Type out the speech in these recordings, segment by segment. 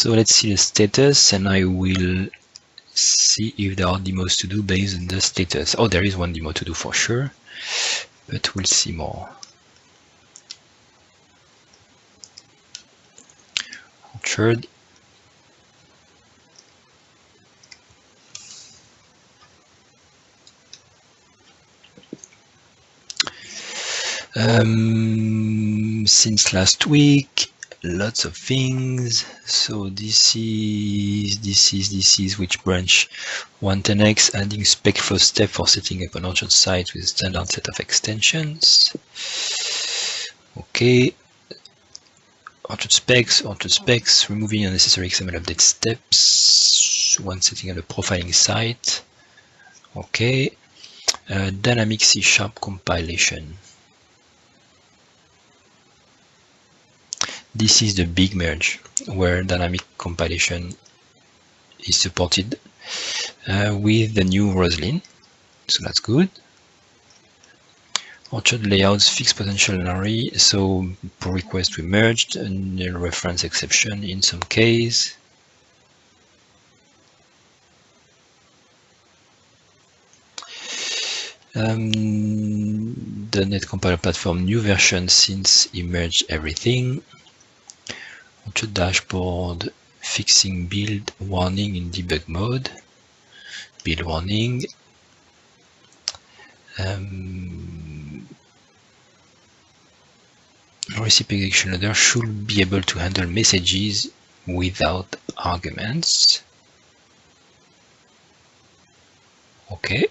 So let's see the status, and I will see if there are demos to do based on the status. Oh, there is one demo to do for sure, but we'll see more. Orchard. Since last week, lots of things. So this is which branch 110x, adding spec first step for setting up an Orchard site with a standard set of extensions. Okay. Orchard specs, removing unnecessary XML update steps when setting up a profiling site. Okay. Dynamic C# compilation. This is the big merge where dynamic compilation is supported with the new Roslyn, so that's good. Orchard.Layouts fix potential array, so pull request we merged, and the reference exception in some case. The net compiler platform new version since it merged everything. Orchard dashboard fixing build warning in debug mode. Build warning. Recipe execution loader should be able to handle messages without arguments. Okay.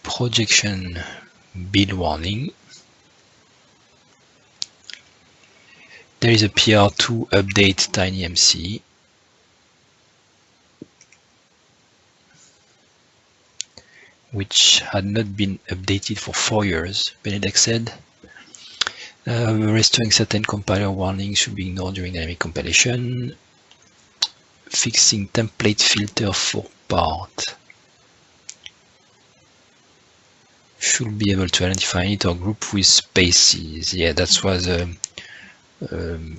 Projection build warning. There is a PR2 update tinymc. Which had not been updated for 4 years, Benedek said. Restoring certain compiler warnings should be ignored during dynamic compilation. Fixing template filter for part. Should be able to identify it or group with spaces. Yeah, that was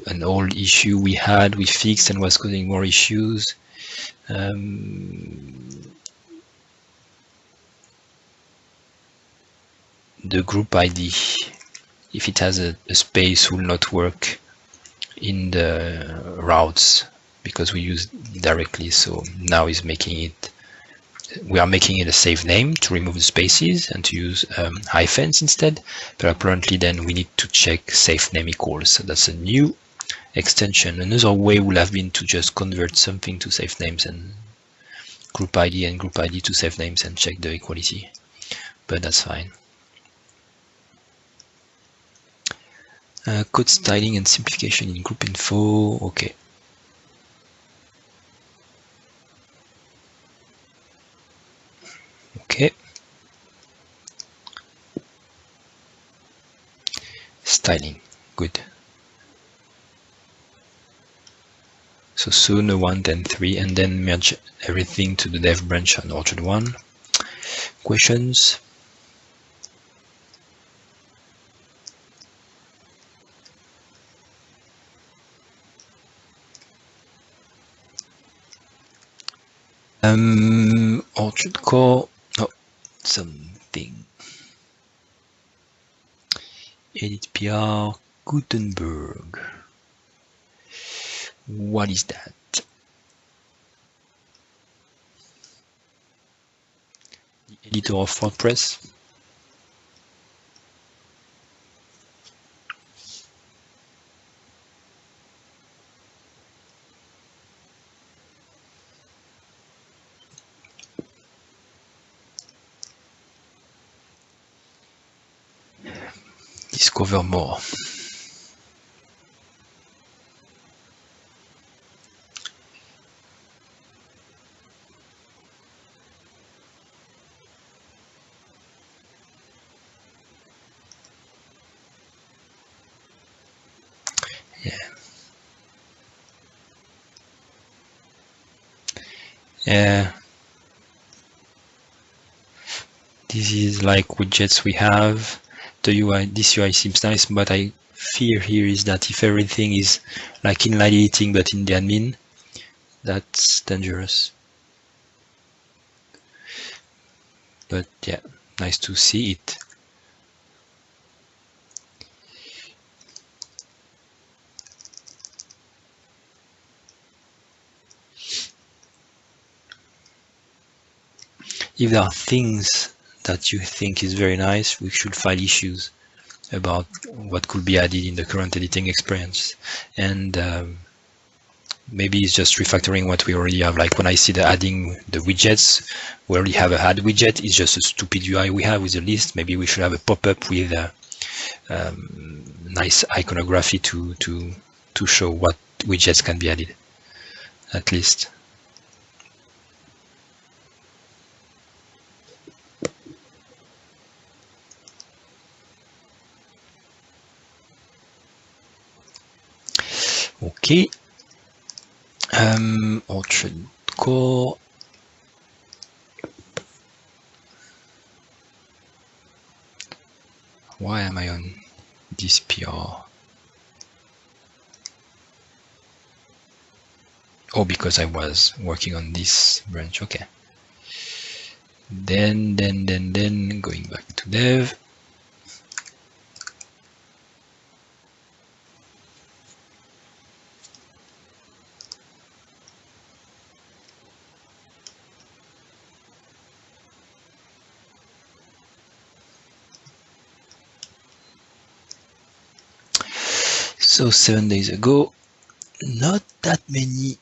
an old issue we had, we fixed and was causing more issues. The group ID, if it has a space, will not work in the routes because we use it directly. So now is making it, we are making it a safe name to remove the spaces and to use hyphens instead. But apparently then we need to check safe name equals. So that's a new extension. Another way would have been to just convert something to safe names and group ID to safe names and check the equality. But that's fine. Code styling and simplification in group info. Okay. Okay. Styling. Good. So soon 1, then 3, and then merge everything to the dev branch on Orchard 1. Questions? Orchard Core, oh, something. Edit PR Gutenberg. What is that? The editor of WordPress. Discover more. Yeah. This is like widgets we have. The UI, this UI seems nice, but I fear here is that if everything is like inline editing but in the admin, that's dangerous. But yeah, nice to see it. If there are things that you think is very nice, we should file issues about what could be added in the current editing experience. And maybe it's just refactoring what we already have. Like when I see the adding the widgets, we already have a add widget. It's just a stupid UI we have with a list. Maybe we should have a pop-up with a nice iconography to show what widgets can be added, at least. Okay. Orchard Core. Why am I on this PR? Oh, because I was working on this branch. Okay. Then going back to dev. So 7 days ago, not that many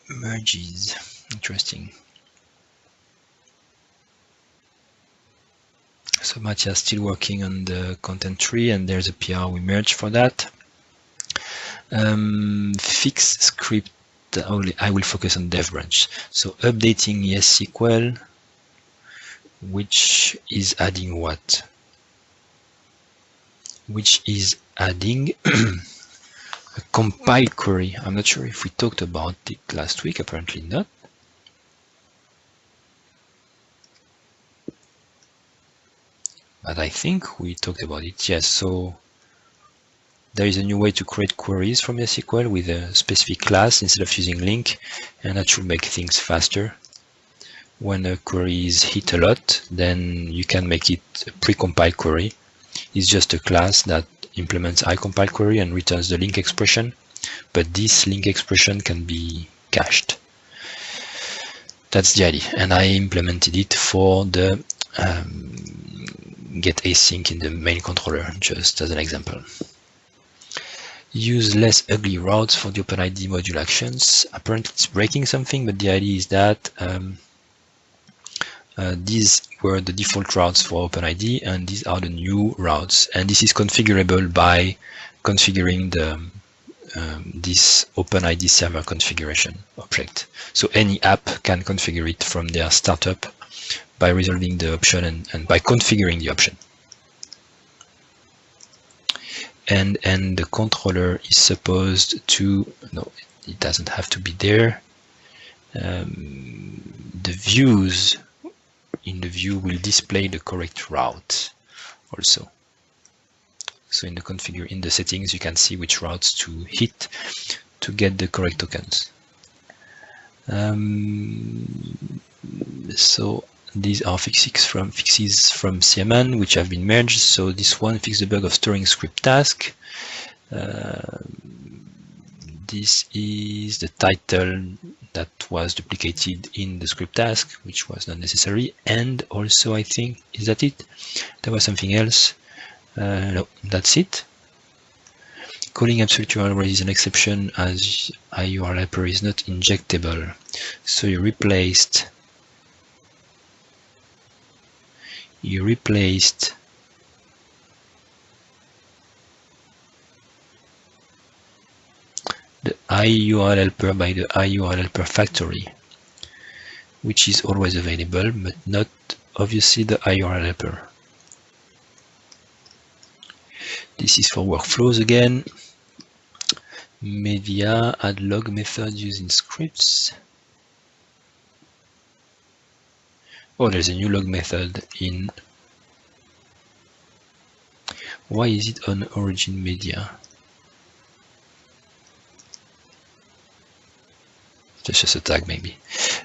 merges. Interesting. So Matthias still working on the content tree, and there's a PR we merged for that. Fix script. I will focus on dev branch. So updating yessql, which is adding what? Which is adding a compile query. I'm not sure if we talked about it last week, apparently not. But I think we talked about it, yes. So there is a new way to create queries from yessql with a specific class instead of using link, and that should make things faster. When a query is hit a lot, then you can make it a pre-compiled query. It's just a class that implements IContentPartDriver and returns the link expression, but this link expression can be cached. That's the idea, and I implemented it for the get async in the main controller, just as an example. Use less ugly routes for the OpenID module actions. Apparently it's breaking something, but the idea is that these were the default routes for OpenID, and these are the new routes. And this is configurable by configuring the this OpenID server configuration object. So any app can configure it from their startup by resolving the option and by configuring the option. And the controller is supposed to, no, it doesn't have to be there. The views in the view will display the correct route also. So in the settings, you can see which routes to hit to get the correct tokens. So these are fixes from CMN which have been merged. So this one fixed the bug of storing ScriptTask. This is the title that was duplicated in the ScriptTask, which was not necessary. And also, I think, is that it? There was something else. No, that's it. Calling absoluteUrl raises an exception as IUrlHelper is not injectable. So you replaced the IUrlHelper by the IUrlHelper factory, which is always available, but not obviously the IUrlHelper. This is for workflows again. Media add log method using scripts. Oh, there's a new log method in Why is it on origin media? Just a tag maybe.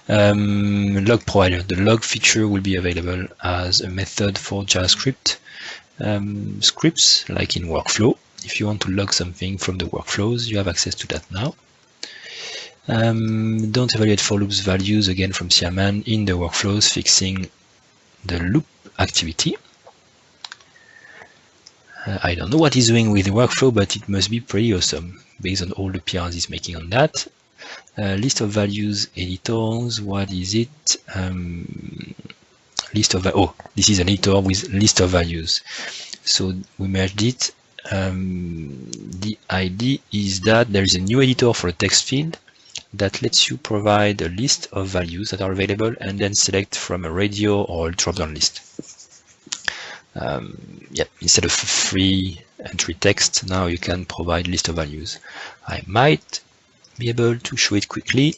Log provider. The log feature will be available as a method for JavaScript scripts, like in workflow. If you want to log something from the workflows, you have access to that now. Don't evaluate for loops values again from CMan in the workflows, fixing the loop activity. I don't know what he's doing with the workflow, but it must be pretty awesome based on all the PRs he's making on that. List of values editors, what is it? List of, oh, this is an editor with list of values. So we merged it. The idea is that there is a new editor for a text field that lets you provide a list of values that are available and then select from a radio or a drop-down list. Instead of free entry text, now you can provide list of values. I might be able to show it quickly.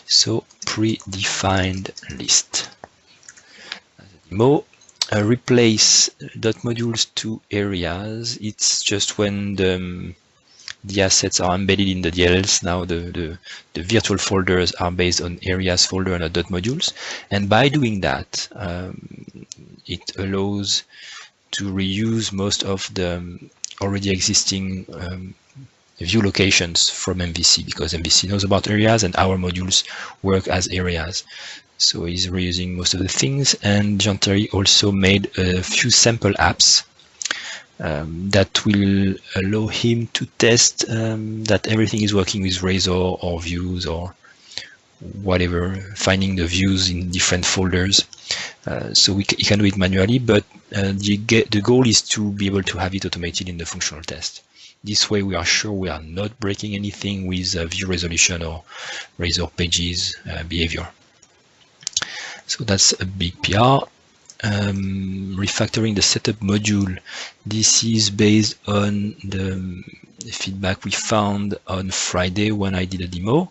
So predefined list. As a demo, replace .modules to areas. It's just when the assets are embedded in the DLLs. Now the virtual folders are based on areas folder and not .modules. And by doing that, it allows to reuse most of the already existing view locations from MVC, because MVC knows about areas and our modules work as areas. So he's reusing most of the things. And Jean-Terry also made a few sample apps that will allow him to test that everything is working with Razor or views or whatever, finding the views in different folders. So he can do it manually, but the goal is to be able to have it automated in the functional test. This way we are sure we are not breaking anything with view resolution or Razor pages behavior. So that's a big PR. Refactoring the setup module. This is based on the feedback we found on Friday when I did a demo.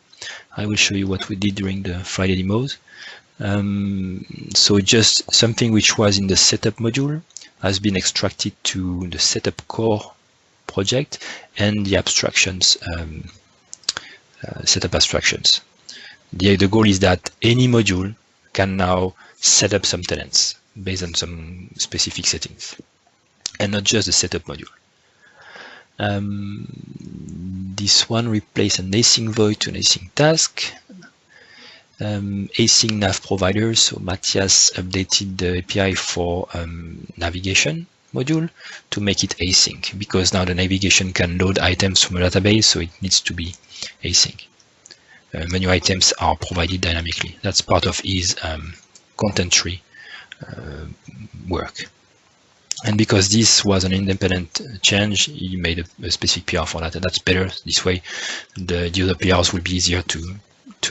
I will show you what we did during the Friday demos. So just something which was in the setup module has been extracted to the setup core project and the abstractions, setup abstractions. The goal is that any module can now set up some tenants based on some specific settings, and not just the setup module. This one replace an async void to an async task. Async nav providers. So Matthias updated the API for navigation module to make it async, because now the navigation can load items from a database, so it needs to be async. Menu items are provided dynamically. That's part of his content tree work. And because this was an independent change, he made a specific PR for that, and that's better. This way, the other PRs will be easier to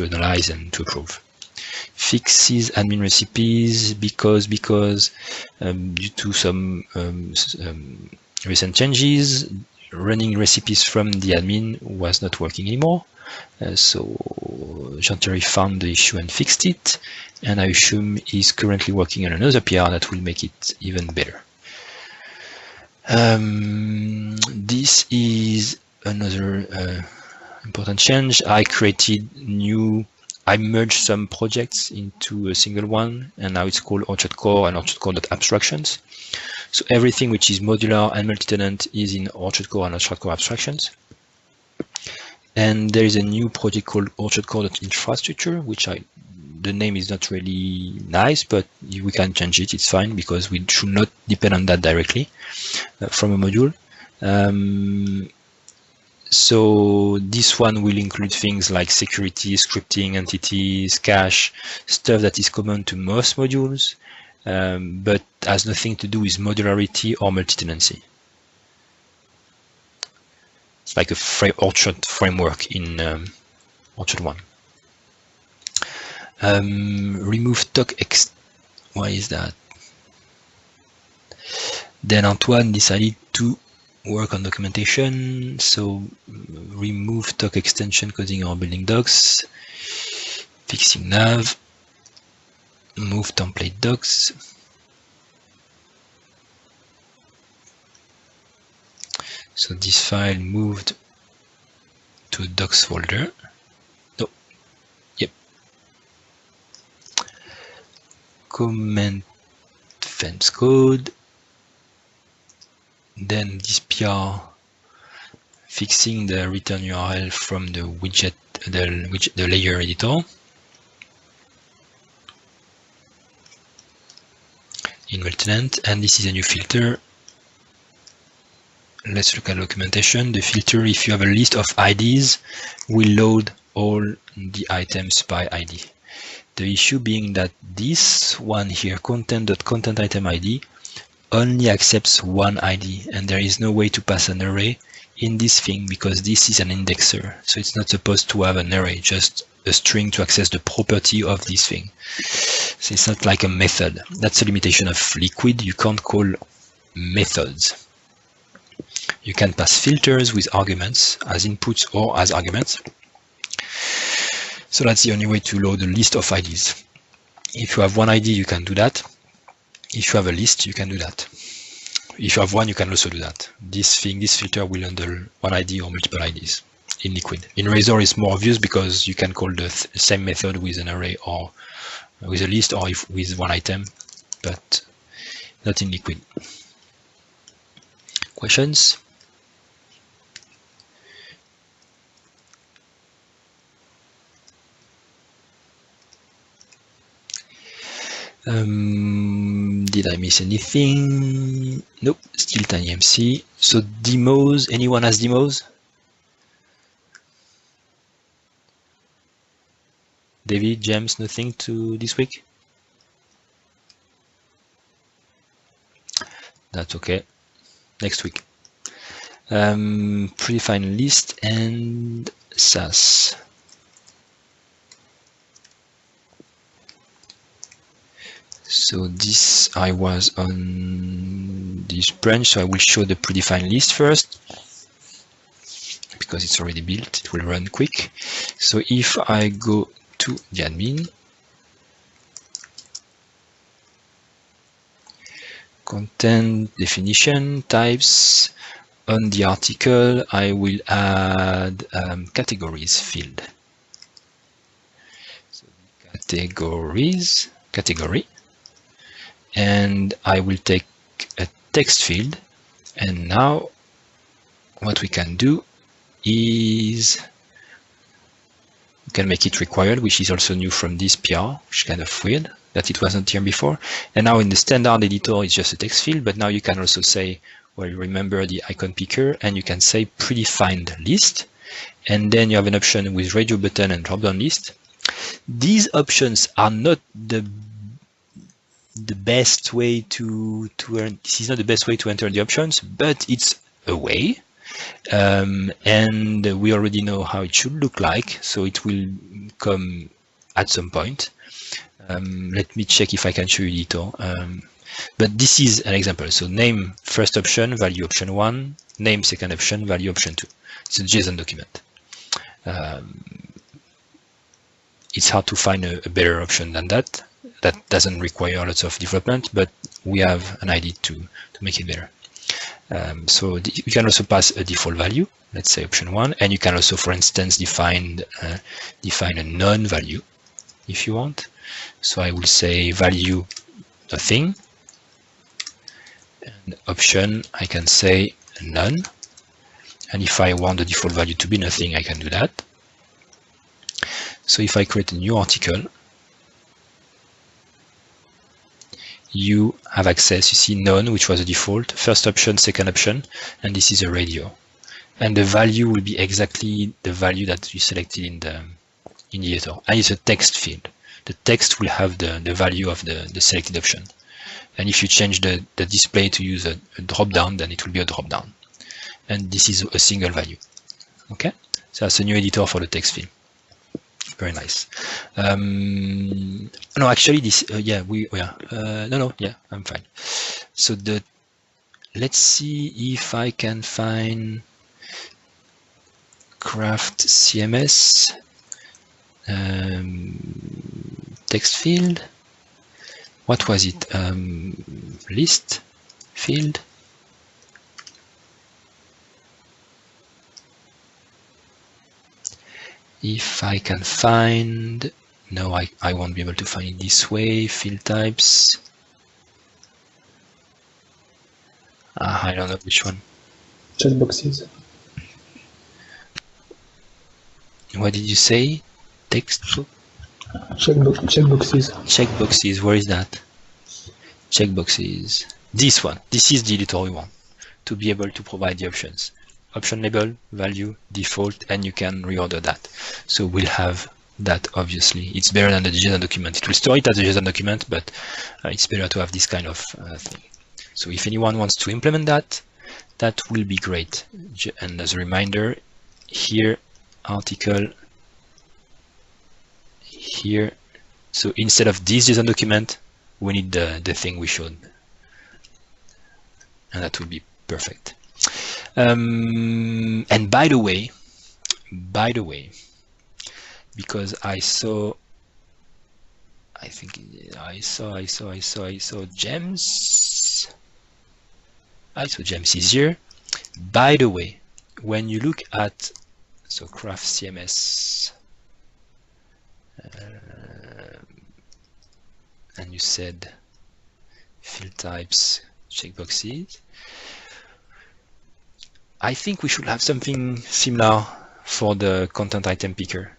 analyze and to approve. Fixes admin recipes because due to some recent changes, running recipes from the admin was not working anymore. So Jean-Terry found the issue and fixed it, and I assume he's currently working on another PR that will make it even better. This is another important change. I merged some projects into a single one, and now it's called OrchardCore and OrchardCore.Abstractions. So everything which is modular and multi-tenant is in OrchardCore and OrchardCore.Abstractions. And there is a new project called OrchardCore.Infrastructure, which the name is not really nice, but we can change it, it's fine, because we should not depend on that directly from a module. So this one will include things like security, scripting, entities, cache, stuff that is common to most modules, but has nothing to do with modularity or multi-tenancy. It's like a Orchard framework in Orchard 1. Remove toc why is that? Then Antoine decided to work on documentation, so remove toc extension coding our building docs, fixing nav, move template docs. So this file moved to a docs folder. No, yep. Comment fence code. Then this PR fixing the return URL from the widget, the layer editor. In tenant, and this is a new filter. Let's look at documentation. The filter, if you have a list of IDs, will load all the items by ID. The issue being that this one here, content.contentItemID, only accepts one ID, and there is no way to pass an array in this thing because this is an indexer. So it's not supposed to have an array, just a string to access the property of this thing. So it's not like a method. That's a limitation of Liquid. You can't call methods. You can pass filters with arguments as inputs or as arguments. So that's the only way to load a list of IDs. If you have one ID, you can do that. If you have a list, you can do that. If you have one, you can also do that. This filter will handle one ID or multiple IDs in Liquid. In Razor, it's more obvious because you can call the same method with an array or with a list or with one item, but not in Liquid. Questions? Did I miss anything? Nope, still TinyMC. So demos, anyone has demos? David, James, nothing to this week? That's okay. Next week. Predefined list and SaaS. So this, I was on this branch, so I will show the predefined list first because it's already built, it will run quick. So if I go to the admin, content definition types, on the article, I will add categories field. So category, and I will take a text field. And now what we can do is we can make it required, which is also new from this PR, which is kind of weird that it wasn't here before. And now in the standard editor, it's just a text field, but now you can also say, well, you remember the icon picker, and you can say predefined list, and then you have an option with radio button and drop-down list. These options are not the best way to earn. This is not the best way to enter the options, but it's a way. And we already know how it should look like, so it will come at some point. Let me check if I can show you the editor. But this is an example. So name first option, value option 1, name second option, value option 2. It's a JSON document. It's hard to find a better option than that. That doesn't require lots of development, but we have an idea to make it better. So you can also pass a default value, let's say option 1, and you can also, for instance, define a non-value if you want. So I will say value nothing, and option I can say none. And if I want the default value to be nothing, I can do that. So if I create a new article, you have access, you see none, which was a default, first option, second option, and this is a radio. And the value will be exactly the value that you selected in the editor. And it's a text field. The text will have the value of the selected option. And if you change the display to use a drop-down, then it will be a drop-down. And this is a single value. Okay, so that's a new editor for the text field. Very nice. No, actually, this yeah, I'm fine. So let's see if I can find craft CMS text field. What was it? List field. if I can find, no, I won't be able to find it this way. Field types. I don't know which one. Checkboxes. What did you say? Text? Checkboxes. Checkboxes, where is that? Checkboxes. This one. This is the editor we want to be able to provide the options. Option label, value, default, and you can reorder that. So we'll have that, obviously. It's better than the JSON document. It will store it as a JSON document, but it's better to have this kind of thing. So if anyone wants to implement that, that will be great. And as a reminder, here, article, here. So instead of this JSON document, we need the thing we showed. And that will be perfect. And by the way, because I saw gems. I saw gems is here. By the way, when you look at craft CMS, and you said field types, checkboxes, I think we should have something similar for the content item picker.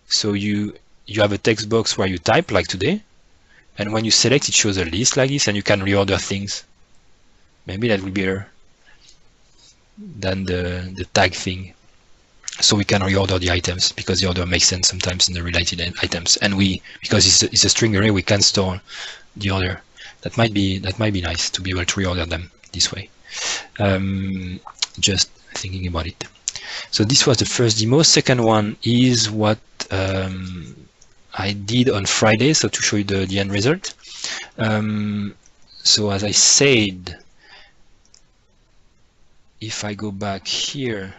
So you have a text box where you type like today, and when you select, it shows a list like this, and you can reorder things. Maybe that will be better than the tag thing. So we can reorder the items because the order makes sense sometimes in the related items, and because it's a string array, we can store the order. That might be nice to be able to reorder them this way. Just thinking about it. So this was the first demo. Second one is what I did on Friday, so to show you the end result. So as I said, if I go back here,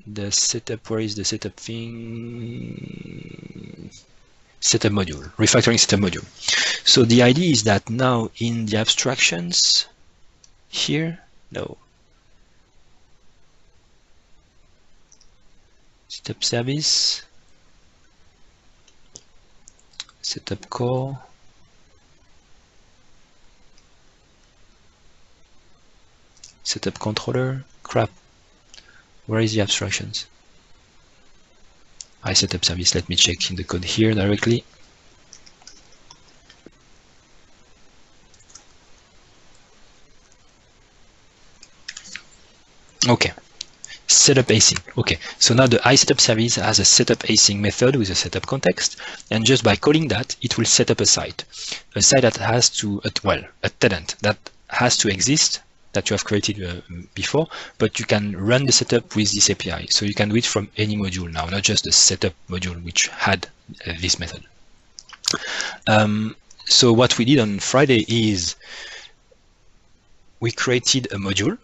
the setup, where is the setup thing? Setup module, refactoring setup module. So the idea is that now in the abstractions here, no, setup service, setup core, setup controller, crap. Where is the abstractions? I setup service. Let me check in the code here directly. Okay. Setup async. Okay, so now the iSetup service has a setup async method with a setup context, and just by calling that, it will set up a site that has to, a tenant that has to exist, that you have created before, but you can run the setup with this API. So you can do it from any module now, not just the setup module which had this method. So what we did on Friday is we created a module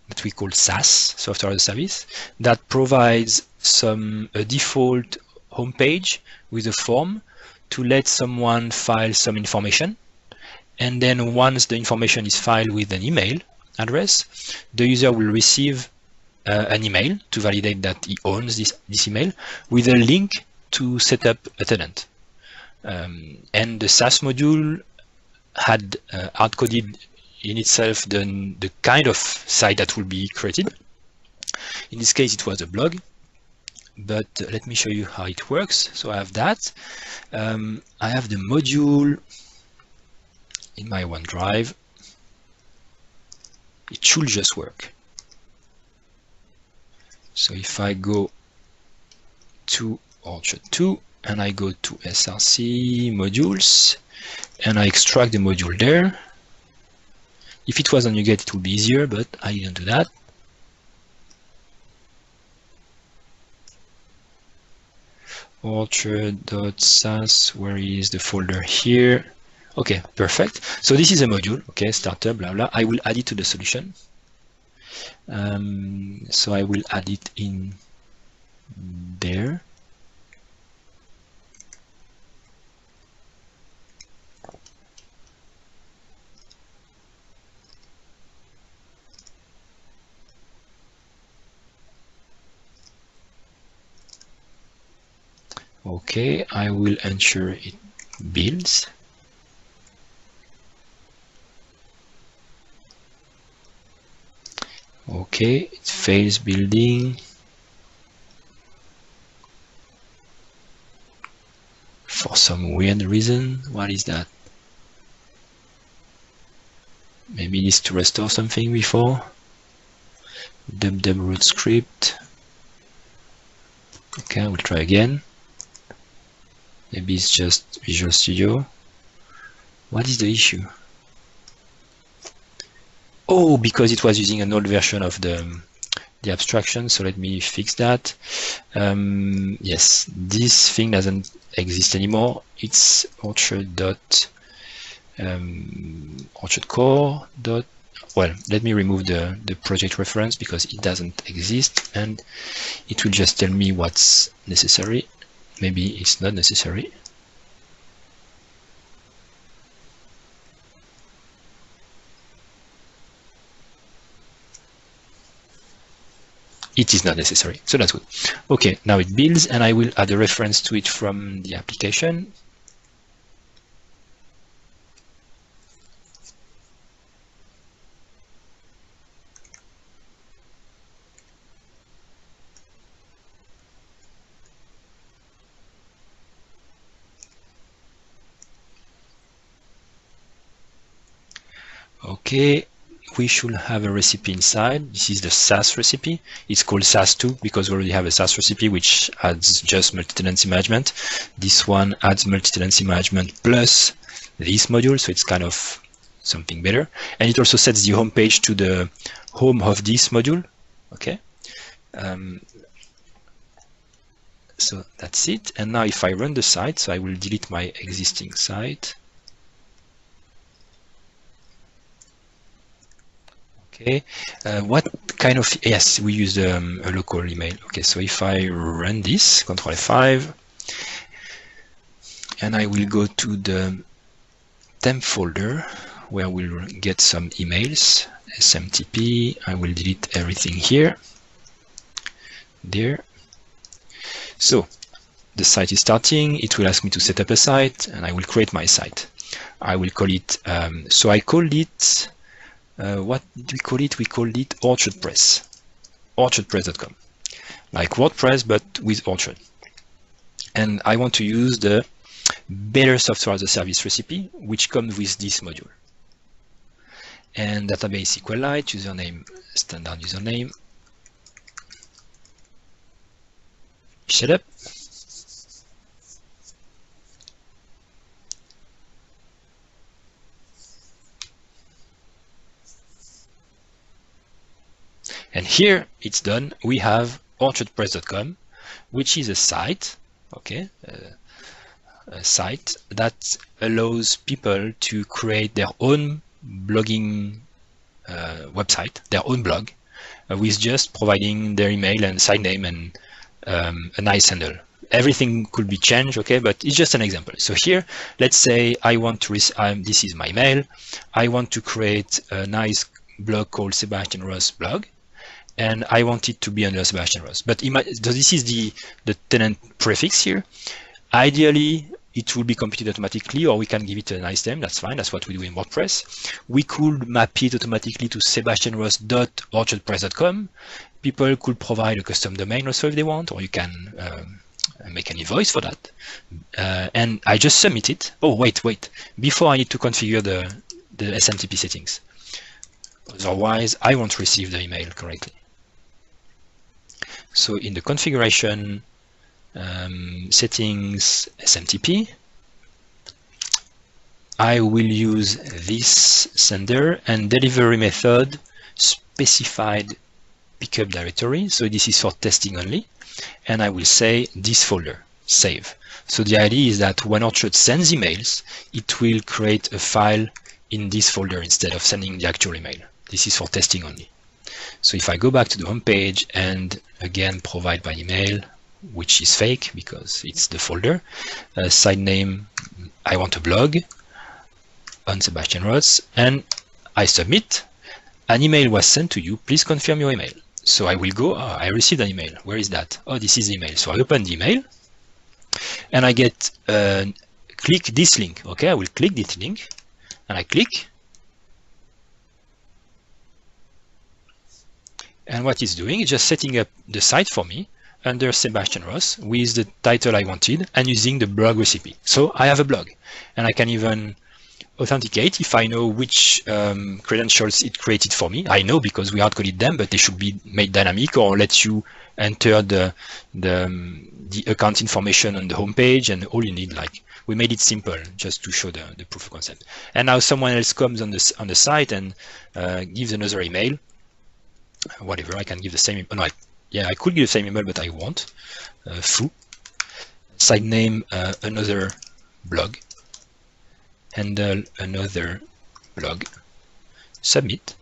that we call SaaS, software as a service, that provides a default homepage with a form to let someone file some information. And then once the information is filed with an email address, the user will receive an email to validate that he owns this email with a link to set up a tenant. And the SaaS module had hard-coded in itself the kind of site that will be created. In this case, it was a blog, but let me show you how it works. So I have that. I have the module in my OneDrive. It should just work. So if I go to Orchard 2 and I go to SRC modules and I extract the module there, if it was on NuGet, it would be easier, but I didn't do that. Orchard.sas, where is the folder here? Okay, perfect. So this is a module, okay, starter, blah, blah. I will add it to the solution. So I will add it in there. Okay, I will ensure it builds. Okay, it fails building. For some weird reason. What is that? Maybe it needs to restore something before. Dev root script. Okay, I will try again. Maybe it's just Visual Studio. What is the issue? Oh, because it was using an old version of the abstraction, so let me fix that. Yes, this thing doesn't exist anymore. It's OrchardCore. Well, let me remove the project reference because it doesn't exist, and it will just tell me what's necessary. Maybe it's not necessary. It is not necessary, so that's good. Okay, now it builds, and I will add a reference to it from the application. Okay, we should have a recipe inside. This is the SaaS recipe. It's called SaaS 2 because we already have a SaaS recipe which adds just multi-tenancy management. This one adds multi-tenancy management plus this module, so it's kind of something better. And it also sets the home page to the home of this module. Okay. So that's it. And now if I run the site, so I will delete my existing site. Okay, what kind of, yes, we use a local email. Okay, so if I run this, Control F5, and I will go to the temp folder where we'll get some emails, SMTP, I will delete everything here, there. So the site is starting, it will ask me to set up a site, and I will create my site. I will call it, so I called it, what did we call it? We called it OrchardPress, OrchardPress.com, like WordPress but with Orchard. And I want to use the Better Software as a Service recipe, which comes with this module. And database SQLite, username, standard username, setup. And here it's done. We have OrchardPress.com, which is a site, okay, a site that allows people to create their own blogging website, their own blog, with just providing their email and site name and a nice handle. Everything could be changed, okay, but it's just an example. So here, let's say I want to, this is my email, I want to create a nice blog called Sebastian Ross blog, and I want it to be under Sebastian Ross. But so this is the tenant prefix here. Ideally, it will be computed automatically, or we can give it a nice name. That's fine. That's what we do in WordPress. We could map it automatically to sebastianross.orchardpress.com. People could provide a custom domain also if they want, or you can make an invoice for that. And I just submit it. Oh, wait. Before I need to configure the SMTP settings. Otherwise, I won't receive the email correctly. So in the configuration settings SMTP, I will use this sender and delivery method specified pickup directory. So this is for testing only. And I will say this folder, save. So the idea is that when Orchard sends emails, it will create a file in this folder instead of sending the actual email. This is for testing only. So if I go back to the home page and again provide by email, which is fake because it's the folder, site name, I want a blog on Sebastian Ross, and I submit, an email was sent to you, please confirm your email. So I will go, I received an email, where is that? Oh, this is the email. So I open the email, and I get click this link. Okay, I will click this link, and I click, and what it's doing is just setting up the site for me under Sebastian Ross with the title I wanted and using the blog recipe. So I have a blog, and I can even authenticate if I know which credentials it created for me. I know because we hard-coded them, but they should be made dynamic or let you enter the account information on the homepage, and all you need, like, we made it simple just to show the proof of concept. And now someone else comes on the site and gives another email, whatever. I can give the same. No, I could give the same email, but I won't. Foo. Site name another blog. Handle another blog. Submit.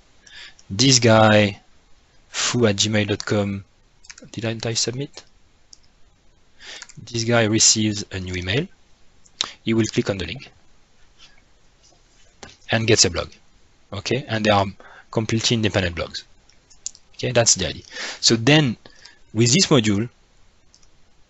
This guy foo@gmail.com. Did I submit? This guy receives a new email. He will click on the link and gets a blog. Okay, and they are completely independent blogs. Okay, that's the idea. So then with this module,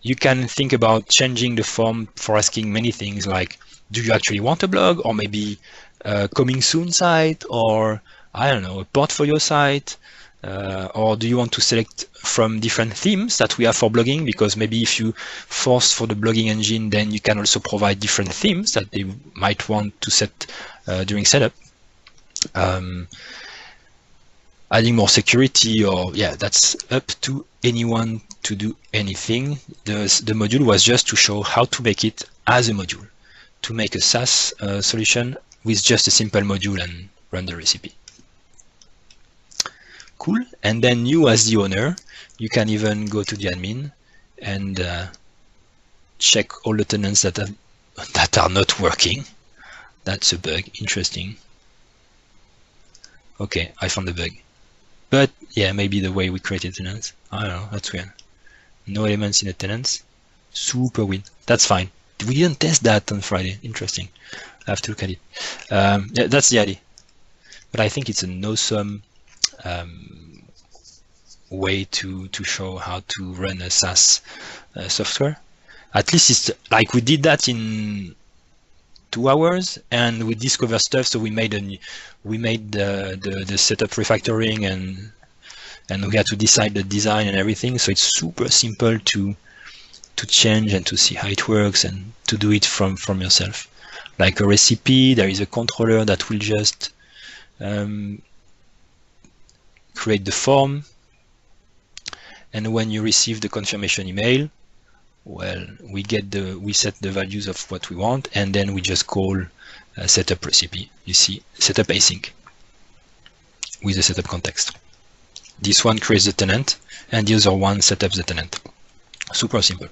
you can think about changing the form for asking many things like, do you actually want a blog, or maybe a coming soon site, or I don't know, a portfolio site, or do you want to select from different themes that we have for blogging? Because maybe if you force for the blogging engine, then you can also provide different themes that they might want to set during setup. Adding more security, or that's up to anyone to do anything. The module was just to show how to make it as a module, to make a SaaS solution with just a simple module and run the recipe. Cool. And then you, as the owner, you can even go to the admin and check all the tenants that are not working. That's a bug. Interesting. Okay, I found the bug. But yeah, maybe the way we created tenants, I don't know, that's weird. No elements in the tenants. Super weird. That's fine. We didn't test that on Friday. Interesting. I have to look at it. Yeah, that's the idea. But I think it's an awesome way to show how to run a SaaS software. At least it's like we did that in 2 hours, and we discovered stuff. So we made the setup refactoring, and we had to decide the design and everything. So it's super simple to change and to see how it works and to do it from yourself. Like a recipe, there is a controller that will just create the form, and when you receive the confirmation email, well, we set the values of what we want, and then we just call setup recipe. You see, setup async with the setup context. This one creates the tenant, and the other one sets up the tenant. Super simple.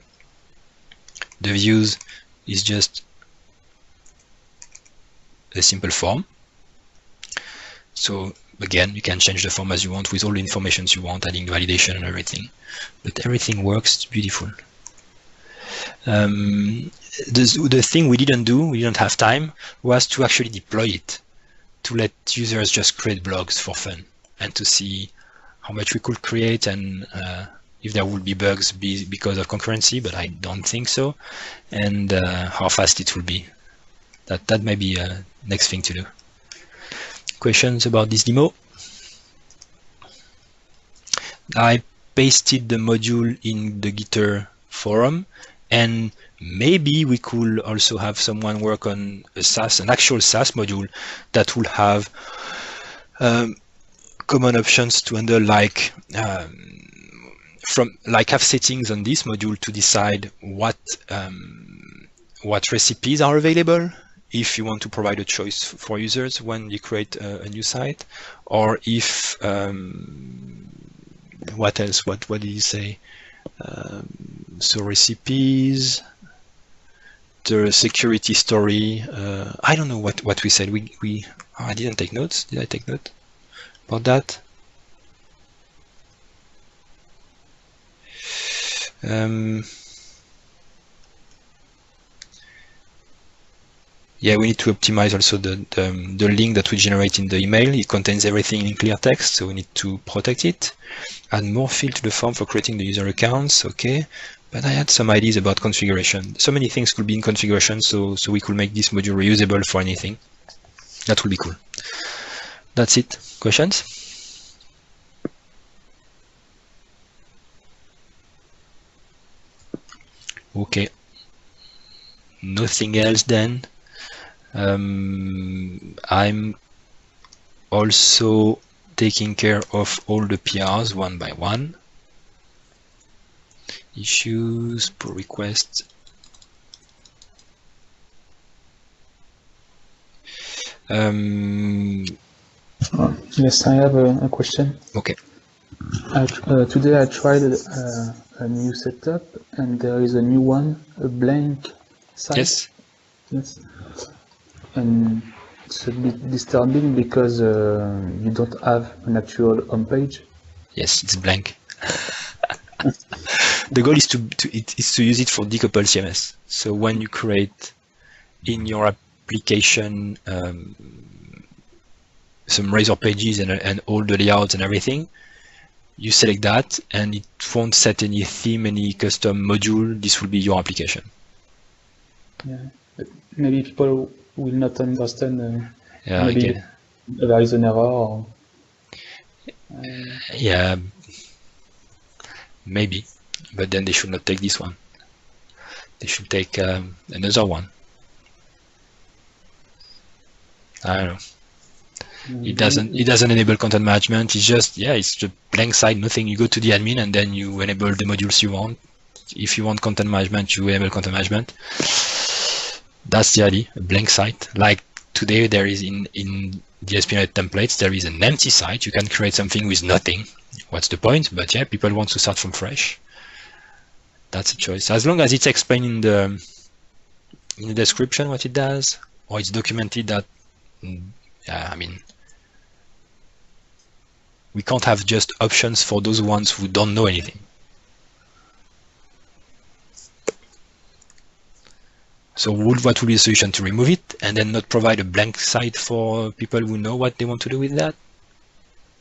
The views is just a simple form. So again, you can change the form as you want with all the information you want, adding validation and everything. But everything works beautiful. The thing we didn't have time, was to actually deploy it, to let users just create blogs for fun and to see how much we could create, and if there would be bugs because of concurrency, but I don't think so, and how fast it will be. That may be next thing to do. Questions about this demo? I pasted the module in the Gitter forum, and maybe we could also have someone work on an actual SaaS module that will have common options to handle, like have settings on this module to decide what recipes are available, if you want to provide a choice for users when you create a new site, or if what else? What did you say? So recipes, the security story. I don't know what we said. I didn't take notes. Did I take note about that? Yeah, we need to optimize also the link that we generate in the email. It contains everything in clear text, so we need to protect it. Add more field to the form for creating the user accounts. Okay, But I had some ideas about configuration. So many things could be in configuration, so we could make this module reusable for anything. That would be cool. That's it. Questions? Okay. Nothing else then. I'm also taking care of all the PRs one by one. Issues, pull requests. Yes, I have a question. Okay. Today I tried a new setup, and there is a new one, a blank site. Yes. Yes. And it's a bit disturbing because you don't have an actual home page. Yes, it's blank. The goal is to use it for decoupled CMS. So when you create in your application some Razor pages and all the layouts and everything, you select that, and it won't set any theme, any custom module. This will be your application. Yeah, but maybe people will not understand. Yeah, maybe okay. there is an error. Or, yeah, maybe, but then they should not take this one. They should take another one. I don't know. It doesn't enable content management. It's just, yeah, it's the blank site, nothing. You go to the admin and then you enable the modules you want. If you want content management, you enable content management. That's the idea, a blank site. Like today there is in the SPNet templates, there is an empty site. You can create something with nothing. What's the point? But yeah, people want to start from fresh. That's a choice. As long as it's explained in the description what it does, or it's documented that, yeah, I mean, we can't have just options for those ones who don't know anything. So what would be the solution? To remove it and then not provide a blank site for people who know what they want to do with that?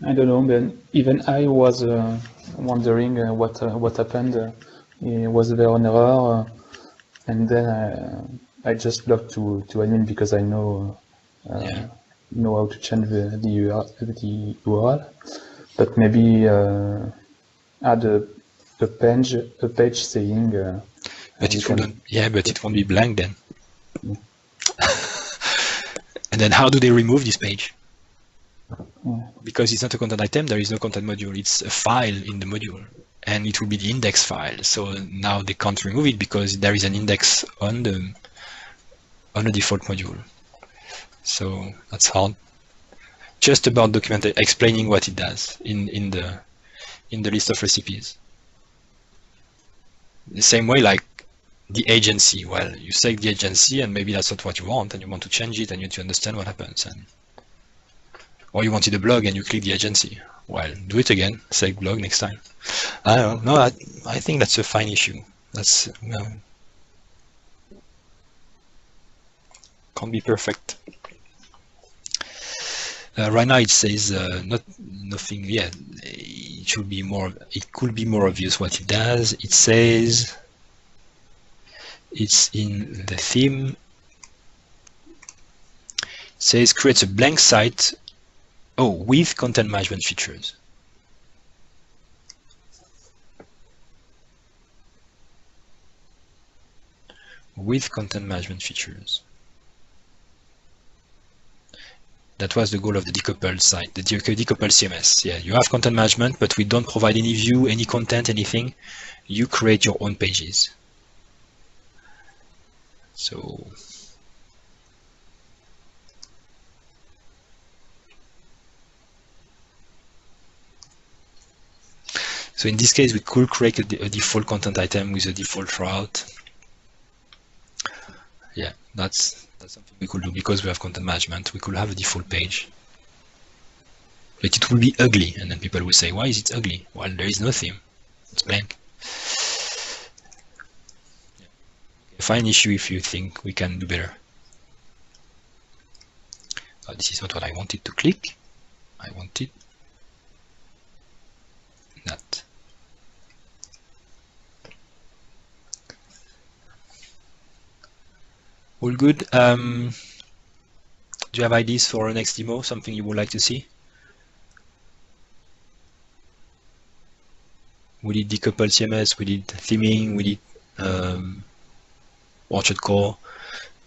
I don't know, but even I was wondering what happened. Was there an error? And then I just logged to admin because I know how to change the URL. But maybe add a page saying. But it wouldn't. Yeah, but it won't be blank then. Yeah. And then how do they remove this page? Yeah. Because it's not a content item, there is no content module. It's a file in the module, and it will be the index file. So now they can't remove it because there is an index on the default module. So that's hard. Just about documenting, explaining what it does in the list of recipes. The same way, like the agency. Well, you select the agency, and maybe that's not what you want, and you want to change it, and you need to understand what happens. Or you wanted a blog, and you click the agency. Well, do it again. Select blog next time. I don't know. No, I think that's a fine issue. That's can't be perfect. Right now it says nothing. Yeah, it should be more. It could be more obvious what it does. It says it's in the theme. It says creates a blank site. Oh, with content management features. With content management features. That was the goal of the decoupled site, the decoupled CMS. Yeah, you have content management, but we don't provide any view, any content, anything. You create your own pages. So in this case, we could create a default content item with a default route. Yeah, that's something we could do because we have content management. We could have a default page, but it will be ugly, and then people will say, "Why is it ugly?" Well, there is no theme; it's blank. Yeah. Find issue if you think we can do better. Oh, this is not what I wanted to click. I wanted that. All good. Do you have ideas for our next demo? Something you would like to see? We did decoupled CMS, we did theming, we did OrchardCore,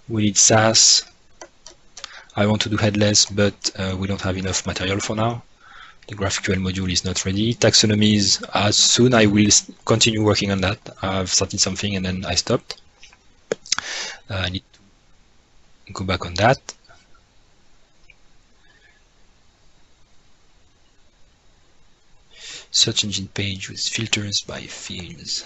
we did SaaS. I want to do headless, but we don't have enough material for now. The GraphQL module is not ready. Taxonomies, as soon I will continue working on that. I've started something and then I stopped. I need to go back on that. Search engine page with filters by fields.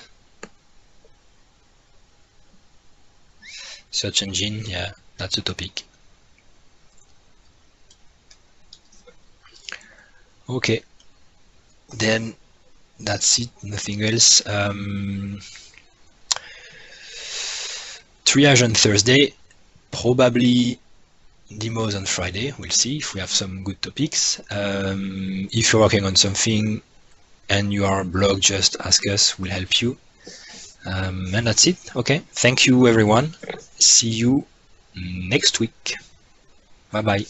Search engine, yeah, that's a topic. Okay, then that's it, nothing else. Triage on Thursday, probably demos on Friday. We'll see if we have some good topics. If you're working on something and you are a blog, just ask us, we'll help you. And that's it. Okay, thank you everyone. See you next week. Bye bye.